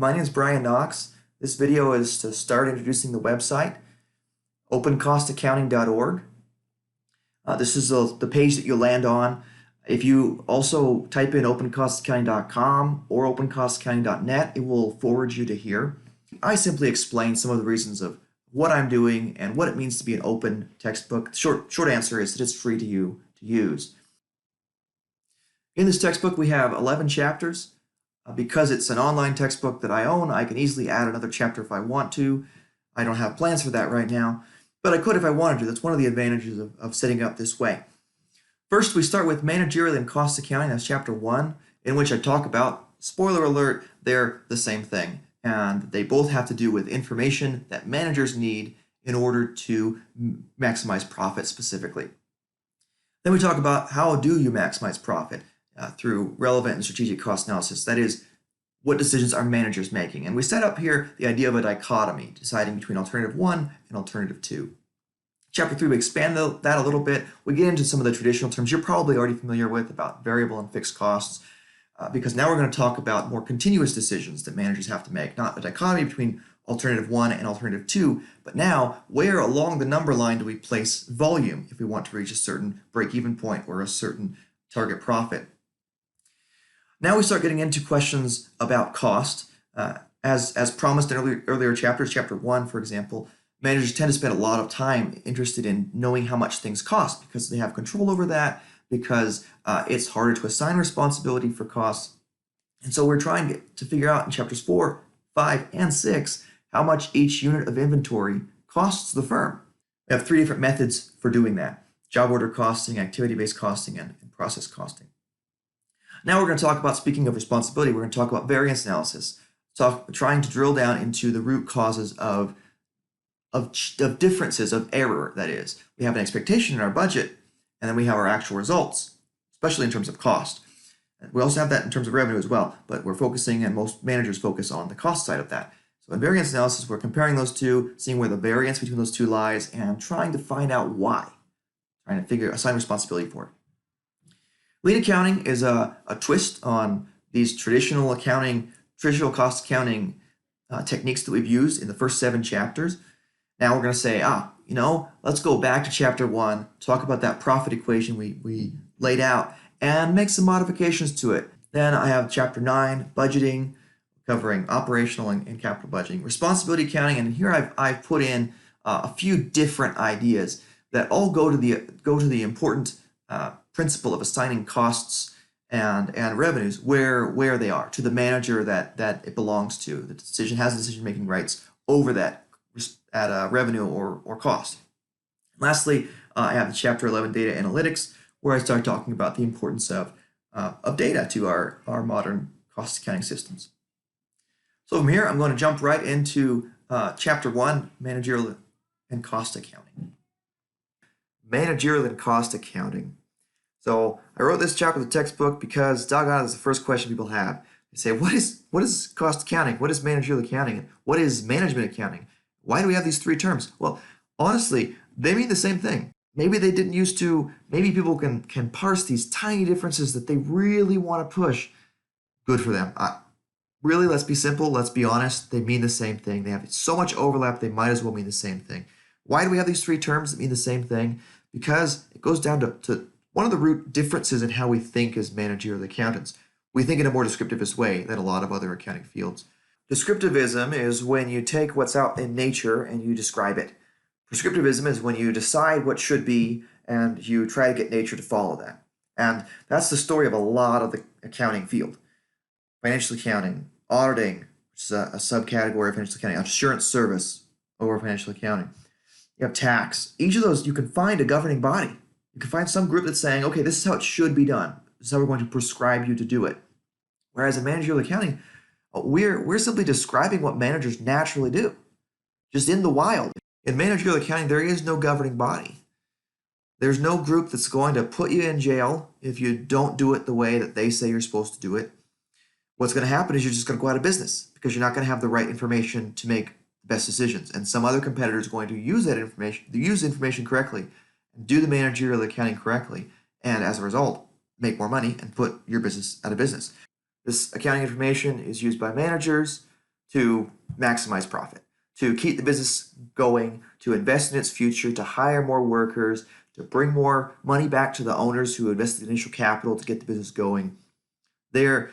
my name is Brian Knox. This video is to start introducing the website, opencostaccounting.org. This is the page that you'll land on. If you also type in opencostaccounting.com or opencostaccounting.net, it will forward you to here. I simply explain some of the reasons of what I'm doing and what it means to be an open textbook. The short answer is that it's free to use. In this textbook, we have 11 chapters. Because it's an online textbook that I own, I can easily add another chapter if I want to. I don't have plans for that right now, but I could if I wanted to. That's one of the advantages of setting up this way. First, we start with managerial and cost accounting. That's chapter 1, in which I talk about, spoiler alert, they're the same thing. And they both have to do with information that managers need in order to maximize profit specifically. Then we talk about how do you maximize profit through relevant and strategic cost analysis. That is, what decisions are managers making? And we set up here the idea of a dichotomy, deciding between alternative 1 and alternative 2. Chapter 3, we expand that a little bit. We get into some of the traditional terms you're probably already familiar with about variable and fixed costs, because now we're going to talk about more continuous decisions that managers have to make, not a dichotomy between alternative 1 and alternative 2, but now where along the number line do we place volume if we want to reach a certain break-even point or a certain target profit. Now we start getting into questions about cost. As promised in earlier chapters, chapter 1, for example, managers tend to spend a lot of time interested in knowing how much things cost because they have control over that, because it's harder to assign responsibility for costs. And so we're trying to figure out in chapters 4, 5, and 6 how much each unit of inventory costs the firm. We have 3 different methods for doing that: job order costing, activity-based costing, and process costing. Now we're going to talk about, speaking of responsibility, we're going to talk about variance analysis, trying to drill down into the root causes of differences, of error, that is. We have an expectation in our budget, and then we have our actual results, especially in terms of cost. We also have that in terms of revenue as well, but we're focusing, and most managers focus on the cost side of that. So in variance analysis, we're comparing those two, seeing where the variance between those two lies, and trying to find out why, trying to assign responsibility for it. Lean accounting is a twist on these traditional cost accounting techniques that we've used in the first 7 chapters. Now we're going to say, let's go back to chapter 1, talk about that profit equation we laid out, and make some modifications to it. Then I have chapter 9, budgeting, covering operational and capital budgeting, responsibility accounting, and here I've put in a few different ideas that all go to the important principle of assigning costs and revenues where they are to the manager that it belongs to. The decision has decision-making rights over that at revenue or cost. Lastly, I have the chapter 11, data analytics, where I start talking about the importance of data to our modern cost accounting systems. So from here, I'm going to jump right into chapter 1, managerial and cost accounting. Managerial and cost accounting. So I wrote this chapter of the textbook because, doggone it, is the first question people have. They say, what is cost accounting? What is managerial accounting? What is management accounting? Why do we have these 3 terms? Well, honestly, they mean the same thing. Maybe they didn't used to. Maybe people can parse these tiny differences that they really want to push. Good for them. Really, let's be simple. Let's be honest. They mean the same thing. They have so much overlap, they might as well mean the same thing. Why do we have these 3 terms that mean the same thing? Because it goes down to one of the root differences in how we think as managerial accountants. We think in a more descriptivist way than a lot of other accounting fields. Descriptivism is when you take what's out in nature and you describe it. Prescriptivism is when you decide what should be and you try to get nature to follow that. And that's the story of a lot of the accounting field. Financial accounting, auditing, which is a subcategory of financial accounting, assurance service over financial accounting. You have tax. Each of those, you can find a governing body. You can find some group that's saying, okay, this is how it should be done. This is how we're going to prescribe you to do it. Whereas in managerial accounting, we're simply describing what managers naturally do, just in the wild. In managerial accounting, there is no governing body. There's no group that's going to put you in jail if you don't do it the way that they say you're supposed to do it. What's going to happen is you're just going to go out of business because you're not going to have the right information to make the best decisions. And some other competitor is going to use that information, use information correctly, and do the managerial accounting correctly, and as a result, make more money and put your business out of business. This accounting information is used by managers to maximize profit, to keep the business going, to invest in its future, to hire more workers, to bring more money back to the owners who invested the initial capital to get the business going. Their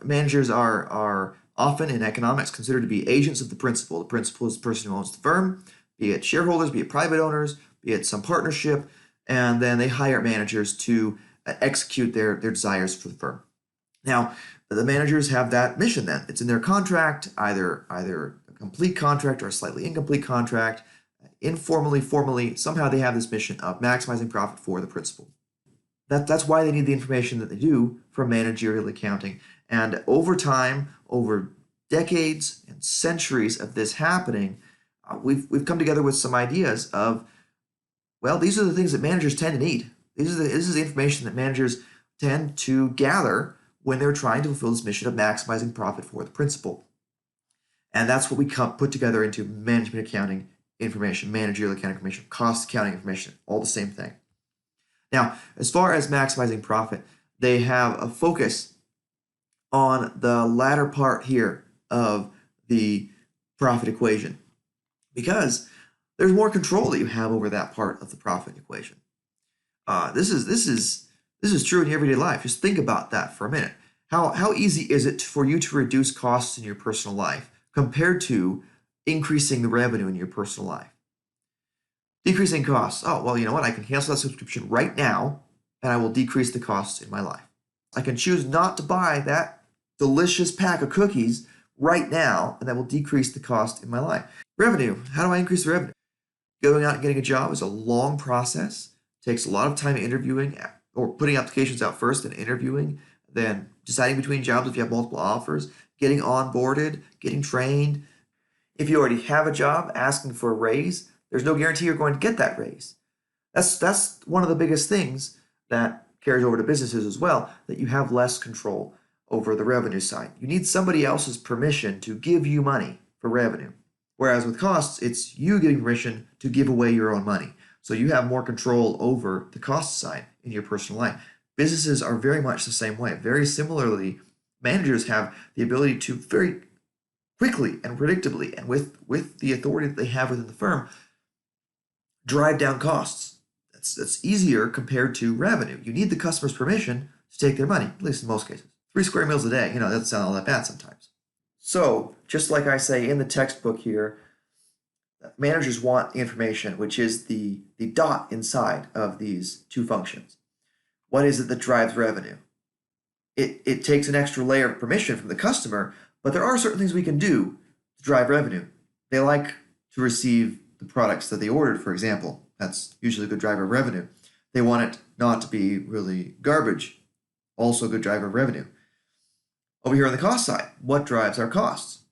managers are often in economics considered to be agents of the principal. The principal is the person who owns the firm, be it shareholders, be it private owners, be it some partnership, and then they hire managers to execute their desires for the firm. Now, the managers have that mission then. It's in their contract, either a complete contract or a slightly incomplete contract. Informally, formally, somehow they have this mission of maximizing profit for the principal. That's why they need the information that they do from managerial accounting. And over time, over decades and centuries of this happening, we've come together with some ideas of, well, these are the things that managers tend to need. This is the information that managers tend to gather when they're trying to fulfill this mission of maximizing profit for the principal. And that's what we put together into management accounting information, managerial accounting information, cost accounting information, all the same thing. Now, as far as maximizing profit, they have a focus on the latter part here of the profit equation because there's more control that you have over that part of the profit equation. This is true in your everyday life. Just think about that for a minute. How easy is it for you to reduce costs in your personal life compared to increasing the revenue in your personal life? Decreasing costs. Oh, well, you know what? I can cancel that subscription right now and I will decrease the costs in my life. I can choose not to buy that delicious pack of cookies right now and that will decrease the cost in my life. Revenue. How do I increase the revenue? Going out and getting a job is a long process. It takes a lot of time interviewing or putting applications out first and interviewing, then deciding between jobs if you have multiple offers, getting onboarded, getting trained. If you already have a job, asking for a raise, there's no guarantee you're going to get that raise. That's one of the biggest things that carries over to businesses as well, that you have less control over the revenue side. You need somebody else's permission to give you money for revenue. Whereas with costs, it's you giving permission to give away your own money. So you have more control over the cost side in your personal life. Businesses are very much the same way. Very similarly, managers have the ability to very quickly and predictably, and with the authority that they have within the firm, drive down costs. That's easier compared to revenue. You need the customer's permission to take their money, at least in most cases. 3 square meals a day, that doesn't sound all that bad sometimes. So, just like I say in the textbook here, managers want information, which is the dot inside of these two functions. What is it that drives revenue? It takes an extra layer of permission from the customer, but there are certain things we can do to drive revenue. They like to receive the products that they ordered, for example. That's usually a good driver of revenue. They want it not to be really garbage. Also a good driver of revenue. Over here on the cost side, what drives our costs?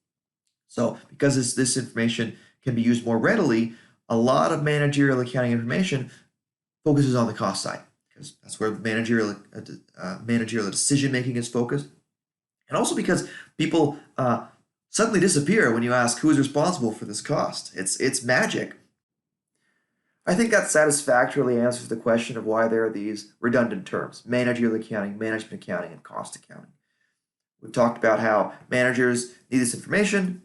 So because this information can be used more readily, a lot of managerial accounting information focuses on the cost side because that's where managerial decision making is focused. And also because people suddenly disappear when you ask who is responsible for this cost. It's magic. I think that satisfactorily answers the question of why there are these redundant terms: managerial accounting, management accounting, and cost accounting. We've talked about how managers need this information,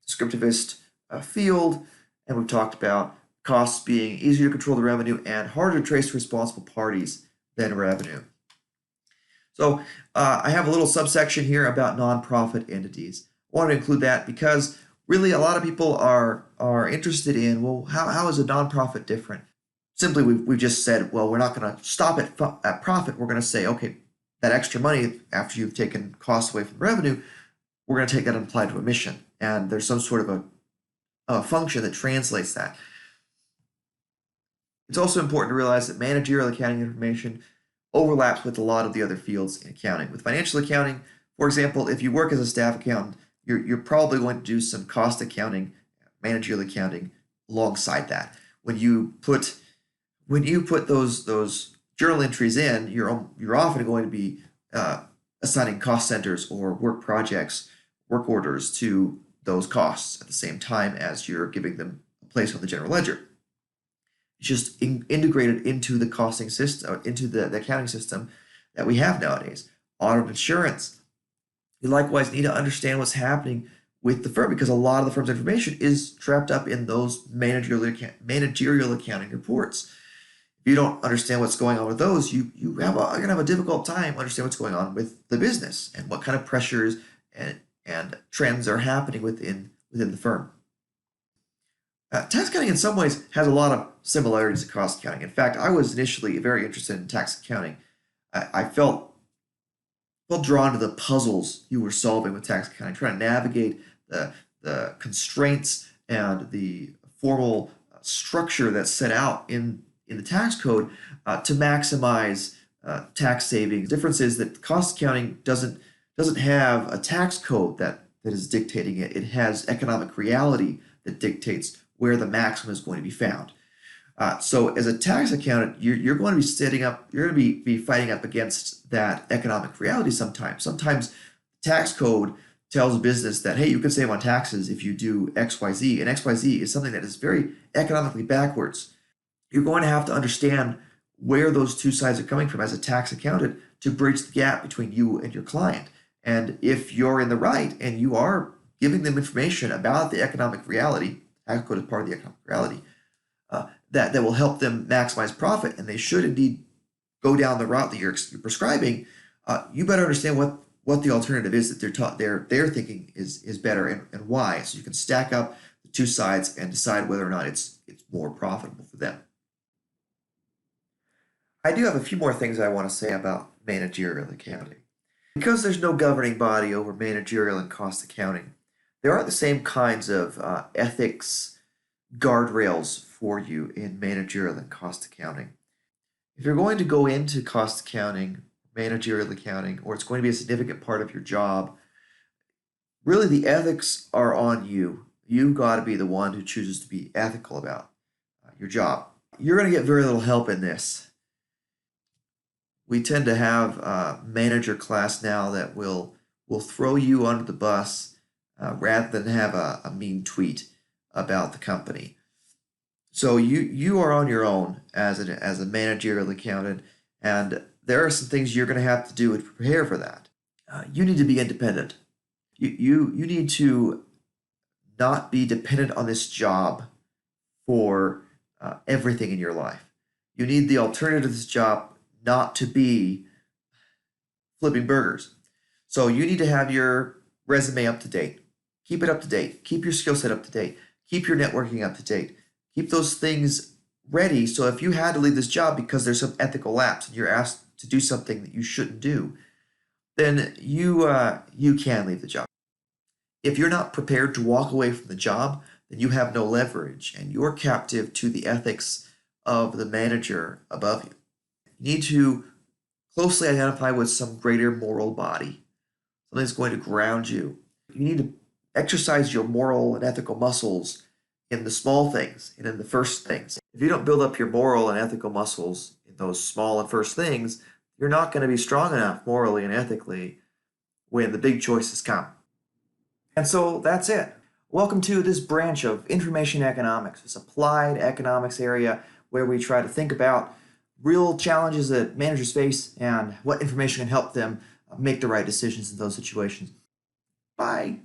descriptivist field, and we've talked about costs being easier to control the revenue and harder to trace responsible parties than revenue. So I have a little subsection here about nonprofit entities. I wanted to include that because really a lot of people are interested in, well, how is a nonprofit different? Simply, we've just said, well, we're not going to stop at profit. We're going to say, okay, that extra money, after you've taken costs away from revenue, we're going to take that and apply to a mission. And there's some sort of a function that translates that. It's also important to realize that managerial accounting information overlaps with a lot of the other fields in accounting. With financial accounting, for example, if you work as a staff accountant, you're probably going to do some cost accounting, managerial accounting alongside that. When you put those journal entries in, you're often going to be assigning cost centers or work projects, work orders to those costs at the same time as you're giving them a place on the general ledger. It's just integrated into the costing system, into the accounting system that we have nowadays. Auto insurance. You likewise need to understand what's happening with the firm because a lot of the firm's information is trapped up in those managerial accounting reports. If you don't understand what's going on with those, you're gonna have a difficult time understanding what's going on with the business and what kind of pressures and trends are happening within the firm. Tax accounting in some ways has a lot of similarities to cost accounting. In fact, I was initially very interested in tax accounting. I felt drawn to the puzzles you were solving with tax accounting, trying to navigate the constraints and the formal structure that's set out in the tax code to maximize tax savings. The difference is that cost accounting doesn't have a tax code that is dictating it. It has economic reality that dictates where the maximum is going to be found. So as a tax accountant, you're going to be you're going to be fighting up against that economic reality sometimes. Sometimes the tax code tells a business that, hey, you can save on taxes if you do XYZ, and XYZ is something that is very economically backwards. You're going to have to understand where those two sides are coming from as a tax accountant to bridge the gap between you and your client. And if you're in the right and you are giving them information about the economic reality, tax code is part of the economic reality, that will help them maximize profit, and they should indeed go down the route that you're prescribing. You better understand what the alternative is that they're thinking is better and why, so you can stack up the two sides and decide whether or not it's more profitable for them. I do have a few more things I want to say about managerial accounting. Because there's no governing body over managerial and cost accounting, there aren't the same kinds of ethics guardrails for you in managerial and cost accounting. If you're going to go into cost accounting, managerial accounting, or it's going to be a significant part of your job, really the ethics are on you. You've got to be the one who chooses to be ethical about your job. You're going to get very little help in this. We tend to have a manager class now that will throw you under the bus rather than have a mean tweet about the company. So you are on your own as a managerial accountant, and there are some things you're going to have to do to prepare for that. You need to be independent. You need to not be dependent on this job for everything in your life. You need the alternative to this job not to be flipping burgers. So you need to have your resume up to date. Keep it up to date. Keep your skill set up to date. Keep your networking up to date. Keep those things ready so if you had to leave this job because there's some ethical lapse and you're asked to do something that you shouldn't do, then you can leave the job. If you're not prepared to walk away from the job, then you have no leverage and you're captive to the ethics of the manager above you. You need to closely identify with some greater moral body, something that's going to ground you. You need to exercise your moral and ethical muscles in the small things and in the first things. If you don't build up your moral and ethical muscles in those small and first things, you're not going to be strong enough morally and ethically when the big choices come. And so that's it. Welcome to this branch of information economics, this applied economics area where we try to think about real challenges that managers face and what information can help them make the right decisions in those situations. Bye.